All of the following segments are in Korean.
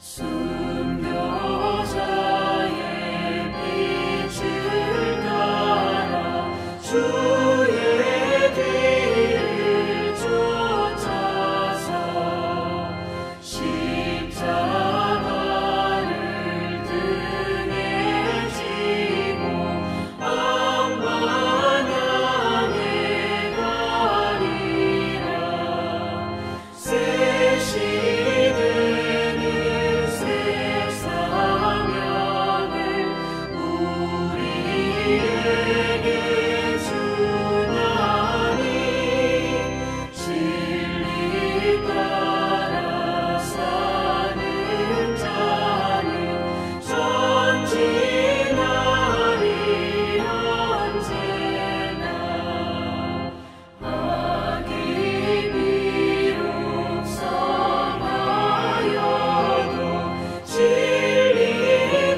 순교자의 빛을 따라 주의 뒤를 쫓아서 십자가를 등에 지고 암만 향해 가리라. 새 시대는 새 사명을 우리에게 주나니 진리 따라 사는 자는 전진하리 언제나. 악이 비록 성하여도 진리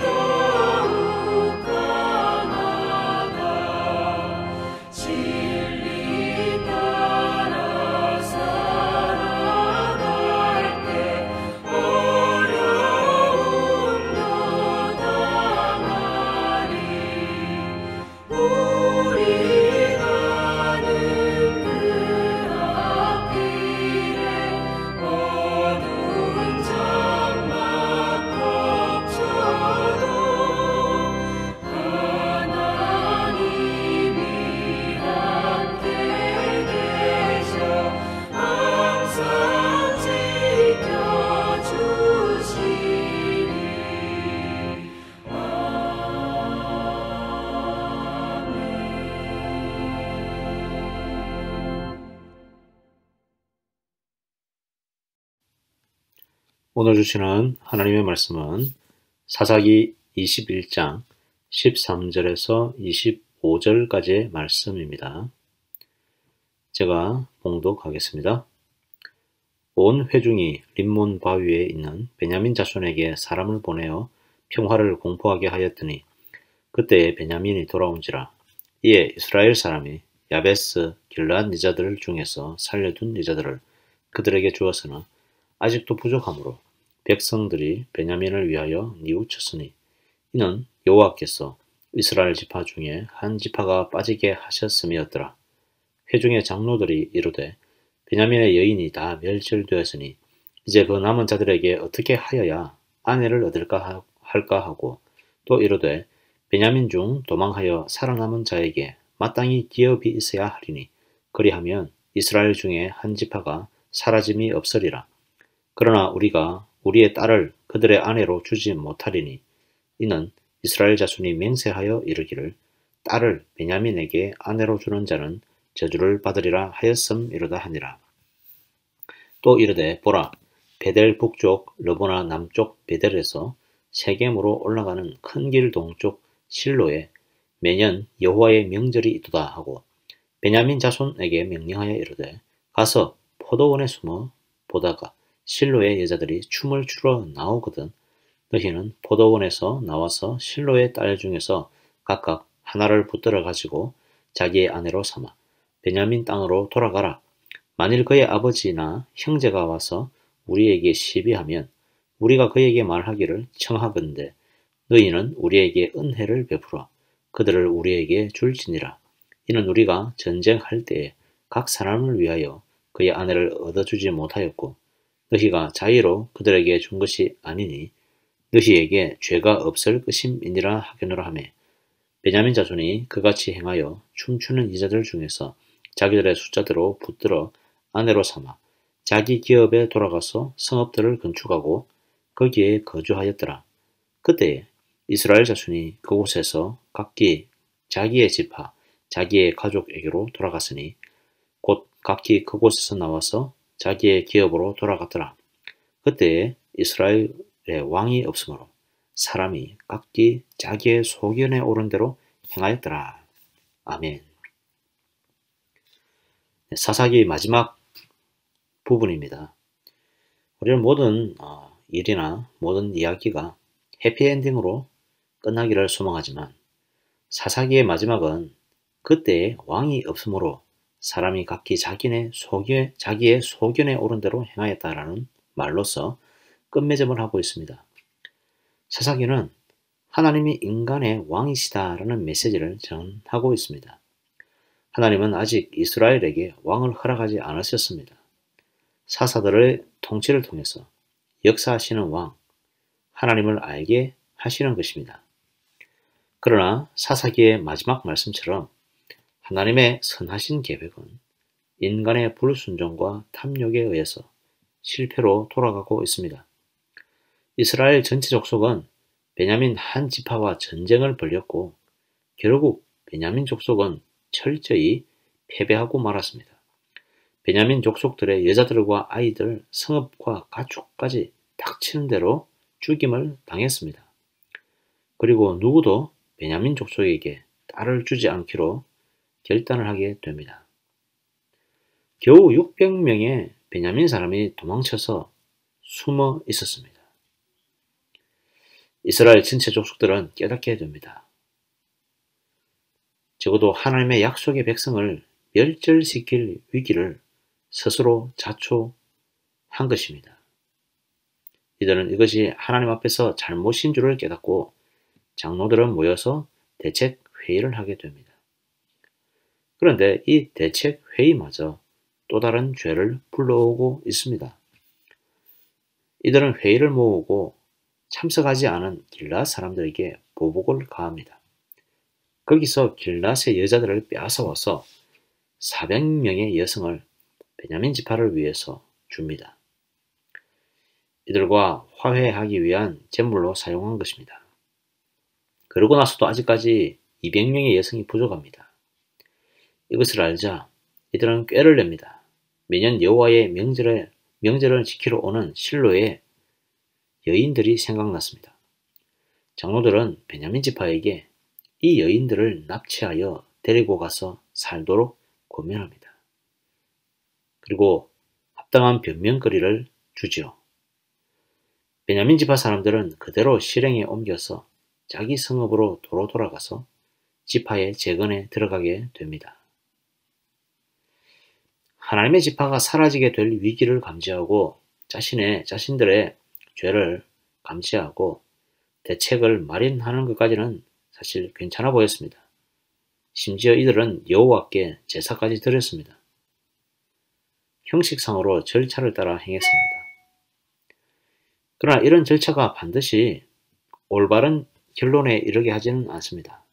더욱 강하다. 진리 따라 살아갈 때 어려움도 당하리. 우리 가는 그 앞길에 어두운 장막 덮쳐도 하나님이 함께 계셔 항상 지켜주시리. 오늘 주시는 하나님의 말씀은 사사기 21장 13절에서 25절까지의 말씀입니다. 제가 봉독하겠습니다. 온 회중이 림몬 바위에 있는 베냐민 자손에게 사람을 보내어 평화를 공포하게 하였더니 그때에 베냐민이 돌아온지라. 이에 이스라엘 사람이 야베스 길르앗 여자들 중에서 살려둔 여자들을 그들에게 주었으나 아직도 부족하므로 백성들이 베냐민을 위하여 뉘우쳤으니 이는 여호와께서 이스라엘 지파 중에 한 지파가 빠지게 하셨음이었더라. 회중의 장로들이 이르되 베냐민의 여인이 다 멸절되었으니 이제 그 남은 자들에게 어떻게 하여야 아내를 얻을까 할까 하고 또 이르되 베냐민 중 도망하여 살아남은 자에게 마땅히 기업이 있어야 하리니 그리하면 이스라엘 중에 한 지파가 사라짐이 없으리라. 그러나 우리가 우리의 딸을 그들의 아내로 주지 못하리니 이는 이스라엘 자손이 맹세하여 이르기를 딸을 베냐민에게 아내로 주는 자는 저주를 받으리라 하였음이로다 하니라. 또 이르되 보라 베델 북쪽 르보나 남쪽 베델에서 세겜으로 올라가는 큰 길 동쪽 실로에 매년 여호와의 명절이 있도다 하고 베냐민 자손에게 명령하여 이르되 가서 포도원에 숨어 보다가 실로의 여자들이 춤을 추러 나오거든 너희는 포도원에서 나와서 실로의 딸 중에서 각각 하나를 붙들어 가지고 자기의 아내로 삼아 베냐민 땅으로 돌아가라. 만일 그의 아버지나 형제가 와서 우리에게 시비하면 우리가 그에게 말하기를 청하건대 너희는 우리에게 은혜를 베풀어 그들을 우리에게 줄지니라. 이는 우리가 전쟁할 때에 각 사람을 위하여 그의 아내를 얻어주지 못하였고 너희가 자의로 그들에게 준 것이 아니니 너희에게 죄가 없을 것임이니라 하겠노라 하매 베냐민 자손이 그같이 행하여 춤추는 여자들 중에서 자기들의 숫자대로 붙들어 아내로 삼아 자기 기업에 돌아가서 성읍들을 건축하고 거기에 거주하였더라. 그때에 이스라엘 자손이 그곳에서 각기 자기의 지파 자기의 가족에게로 돌아갔으니 곧 각기 그곳에서 나와서 자기의 기업으로 돌아갔더라. 그때에 이스라엘에 왕이 없으므로 사람이 각기 자기의 소견에 오른 대로 행하였더라. 아멘. 사사기 마지막 부분입니다. 우리는 모든 일이나 모든 이야기가 해피엔딩으로 끝나기를 소망하지만 사사기의 마지막은 그때에 왕이 없으므로 사람이 각기 자기의 소견에 오른 대로 행하였다라는 말로서 끝맺음을 하고 있습니다. 사사기는 하나님이 인간의 왕이시다라는 메시지를 전하고 있습니다. 하나님은 아직 이스라엘에게 왕을 허락하지 않으셨습니다. 사사들의 통치를 통해서 역사하시는 왕, 하나님을 알게 하시는 것입니다. 그러나 사사기의 마지막 말씀처럼 하나님의 선하신 계획은 인간의 불순종과 탐욕에 의해서 실패로 돌아가고 있습니다. 이스라엘 전체 족속은 베냐민 한 지파와 전쟁을 벌였고 결국 베냐민 족속은 철저히 패배하고 말았습니다. 베냐민 족속들의 여자들과 아이들, 성읍과 가축까지 닥치는 대로 죽임을 당했습니다. 그리고 누구도 베냐민 족속에게 딸을 주지 않기로 결단을 하게 됩니다. 겨우 600명의 베냐민 사람이 도망쳐서 숨어 있었습니다. 이스라엘 전체 족속들은 깨닫게 됩니다. 적어도 하나님의 약속의 백성을 멸절시킬 위기를 스스로 자초한 것입니다. 이들은 이것이 하나님 앞에서 잘못인 줄을 깨닫고 장로들은 모여서 대책 회의를 하게 됩니다. 그런데 이 대책 회의마저 또 다른 죄를 불러오고 있습니다. 이들은 회의를 모으고 참석하지 않은 길앗 사람들에게 보복을 가합니다. 거기서 길앗의 여자들을 빼앗아와서 400명의 여성을 베냐민 지파를 위해서 줍니다. 이들과 화해하기 위한 제물로 사용한 것입니다. 그러고 나서도 아직까지 200명의 여성이 부족합니다. 이것을 알자 이들은 꾀를 냅니다. 매년 여호와의 명절을 지키러 오는 실로의 여인들이 생각났습니다. 장로들은 베냐민 지파에게 이 여인들을 납치하여 데리고 가서 살도록 권면합니다. 그리고 합당한 변명거리를 주지요. 베냐민 지파 사람들은 그대로 실행에 옮겨서 자기 성읍으로 도로 돌아가서 지파의 재건에 들어가게 됩니다. 하나님의 지파가 사라지게 될 위기를 감지하고 자신들의 죄를 감지하고 대책을 마련하는 것까지는 사실 괜찮아 보였습니다. 심지어 이들은 여호와께 제사까지 드렸습니다. 형식상으로 절차를 따라 행했습니다. 그러나 이런 절차가 반드시 올바른 결론에 이르게 하지는 않습니다.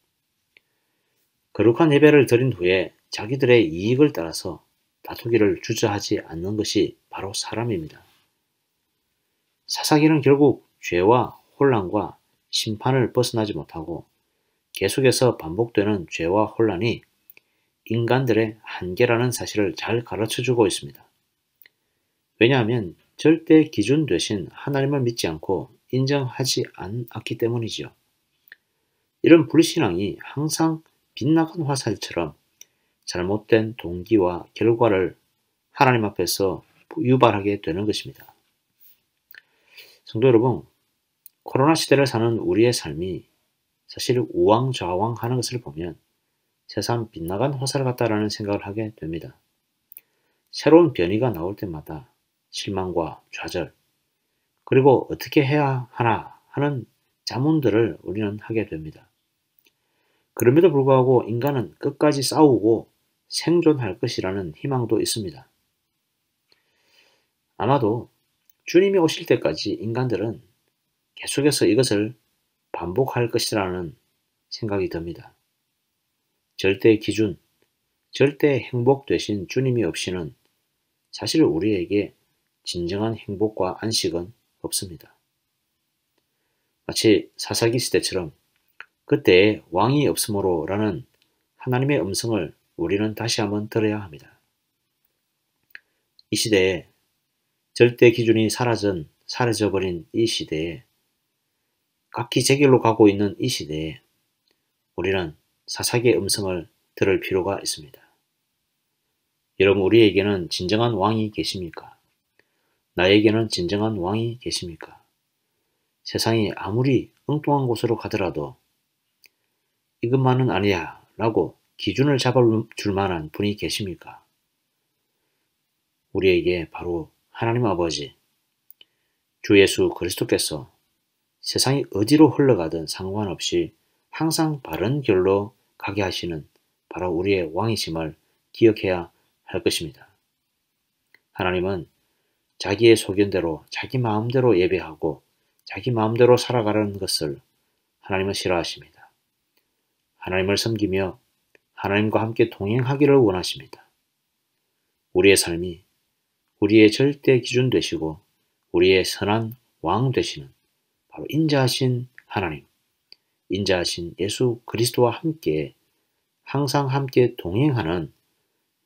거룩한 예배를 드린 후에 자기들의 이익을 따라서 다투기를 주저하지 않는 것이 바로 사람입니다. 사사기는 결국 죄와 혼란과 심판을 벗어나지 못하고 계속해서 반복되는 죄와 혼란이 인간들의 한계라는 사실을 잘 가르쳐주고 있습니다. 왜냐하면 절대 기준 되신 하나님을 믿지 않고 인정하지 않았기 때문이지요. 이런 불신앙이 항상 빗나간 화살처럼 잘못된 동기와 결과를 하나님 앞에서 유발하게 되는 것입니다. 성도 여러분, 코로나 시대를 사는 우리의 삶이 사실 우왕좌왕하는 것을 보면 세상 빗나간 화살 같다라는 생각을 하게 됩니다. 새로운 변이가 나올 때마다 실망과 좌절, 그리고 어떻게 해야 하나 하는 자문들을 우리는 하게 됩니다. 그럼에도 불구하고 인간은 끝까지 싸우고 생존할 것이라는 희망도 있습니다. 아마도 주님이 오실 때까지 인간들은 계속해서 이것을 반복할 것이라는 생각이 듭니다. 절대 기준, 절대 행복 되신 주님이 없이는 사실 우리에게 진정한 행복과 안식은 없습니다. 마치 사사기 시대처럼 그때에 왕이 없으므로 라는 하나님의 음성을 우리는 다시 한번 들어야 합니다. 이 시대에 절대 기준이 사라져버린 이 시대에 각기 제 길로 가고 있는 이 시대에 우리는 사사기의 음성을 들을 필요가 있습니다. 여러분, 우리에게는 진정한 왕이 계십니까? 나에게는 진정한 왕이 계십니까? 세상이 아무리 엉뚱한 곳으로 가더라도 이것만은 아니야 라고 기준을 잡아줄 만한 분이 계십니까? 우리에게 바로 하나님 아버지, 주 예수 그리스도께서 세상이 어디로 흘러가든 상관없이 항상 바른 길로 가게 하시는 바로 우리의 왕이심을 기억해야 할 것입니다. 하나님은 자기의 소견대로 자기 마음대로 예배하고 자기 마음대로 살아가는 것을 하나님은 싫어하십니다. 하나님을 섬기며 하나님과 함께 동행하기를 원하십니다. 우리의 삶이 우리의 절대 기준 되시고 우리의 선한 왕 되시는 바로 인자하신 하나님, 인자하신 예수 그리스도와 함께 항상 함께 동행하는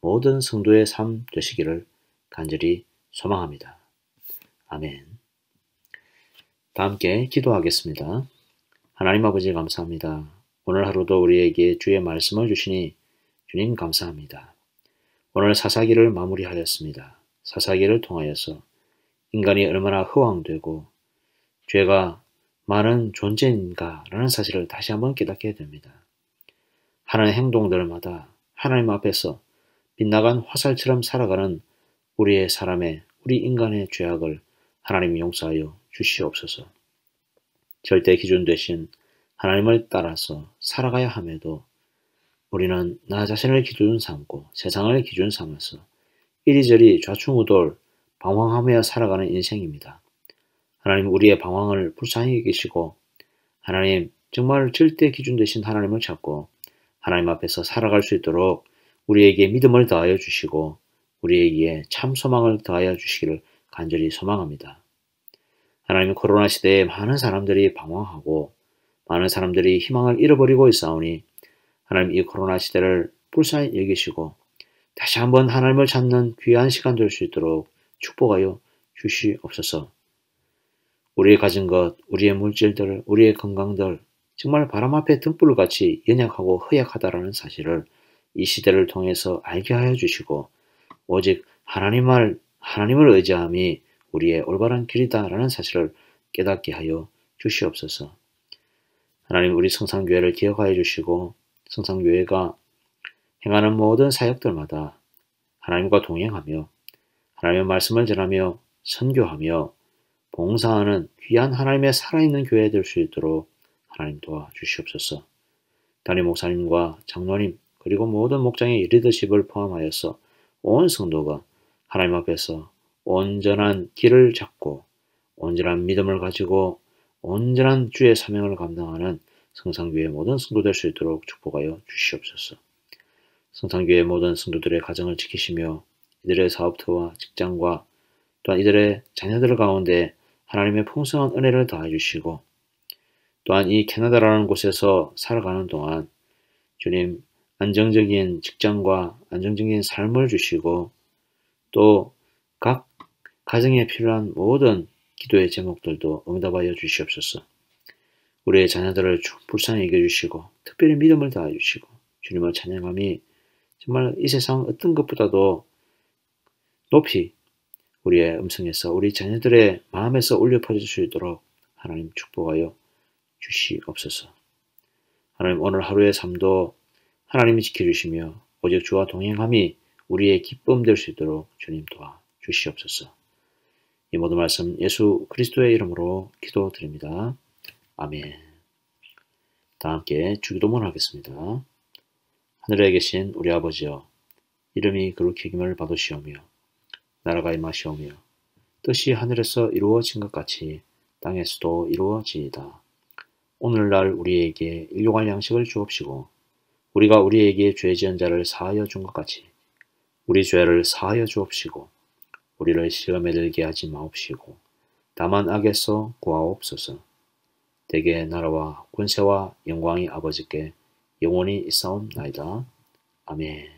모든 성도의 삶 되시기를 간절히 소망합니다. 아멘. 다 함께 기도하겠습니다. 하나님 아버지 감사합니다. 오늘 하루도 우리에게 주의 말씀을 주시니 주님 감사합니다. 오늘 사사기를 마무리하였습니다. 사사기를 통하여서 인간이 얼마나 허황되고 죄가 많은 존재인가라는 사실을 다시 한번 깨닫게 됩니다. 하는 행동들마다 하나님 앞에서 빛나간 화살처럼 살아가는 우리 인간의 죄악을 하나님 용서하여 주시옵소서. 절대 기준 되신 하나님을 따라서 살아가야 함에도 우리는 나 자신을 기준 삼고 세상을 기준 삼아서 이리저리 좌충우돌 방황하며 살아가는 인생입니다. 하나님 우리의 방황을 불쌍히 여기시고 하나님 정말 절대 기준 되신 하나님을 찾고 하나님 앞에서 살아갈 수 있도록 우리에게 믿음을 더하여 주시고 우리에게 참 소망을 더하여 주시기를 간절히 소망합니다. 하나님 코로나 시대에 많은 사람들이 방황하고 많은 사람들이 희망을 잃어버리고 있사오니 하나님 이 코로나 시대를 불쌍히 여기시고 다시 한번 하나님을 찾는 귀한 시간 될 수 있도록 축복하여 주시옵소서. 우리의 가진 것, 우리의 물질들, 우리의 건강들 정말 바람 앞에 등불같이 연약하고 허약하다라는 사실을 이 시대를 통해서 알게 하여 주시고 오직 하나님을 의지함이 우리의 올바른 길이다라는 사실을 깨닫게 하여 주시옵소서. 하나님 우리 성산교회를 기억하여 주시고 성산교회가 행하는 모든 사역들마다 하나님과 동행하며 하나님의 말씀을 전하며 선교하며 봉사하는 귀한 하나님의 살아있는 교회 될 수 있도록 하나님 도와주시옵소서. 담임 목사님과 장로님 그리고 모든 목장의 리더십을 포함하여서 온 성도가 하나님 앞에서 온전한 길을 잡고 온전한 믿음을 가지고 온전한 주의 사명을 감당하는 성산교회 모든 성도 될 수 있도록 축복하여 주시옵소서. 성산교회 모든 성도들의 가정을 지키시며 이들의 사업터와 직장과 또한 이들의 자녀들 가운데 하나님의 풍성한 은혜를 더해 주시고 또한 이 캐나다라는 곳에서 살아가는 동안 주님 안정적인 직장과 안정적인 삶을 주시고 또 각 가정에 필요한 모든 기도의 제목들도 응답하여 주시옵소서. 우리의 자녀들을 불쌍히 여겨주시고 특별히 믿음을 다해 주시고 주님을 찬양함이 정말 이 세상 어떤 것보다도 높이 우리의 음성에서 우리 자녀들의 마음에서 울려 퍼질 수 있도록 하나님 축복하여 주시옵소서. 하나님 오늘 하루의 삶도 하나님이 지켜주시며 오직 주와 동행함이 우리의 기쁨 될 수 있도록 주님 도와주시옵소서. 이 모든 말씀 예수 그리스도의 이름으로 기도드립니다. 아멘. 다 함께 주기도문 하겠습니다. 하늘에 계신 우리 아버지여 이름이 거룩히 여김을 받으시오며 나라가 임하시오며 뜻이 하늘에서 이루어진 것 같이 땅에서도 이루어지이다. 오늘날 우리에게 일용할 양식을 주옵시고 우리가 우리에게 죄 지은 자를 사하여 준 것 같이 우리 죄를 사하여 주옵시고 우리를 시험에 들게 하지 마옵시고 다만 악에서 구하옵소서. 대개 나라와 권세와 영광이 아버지께 영원히 있사옵나이다. 아멘.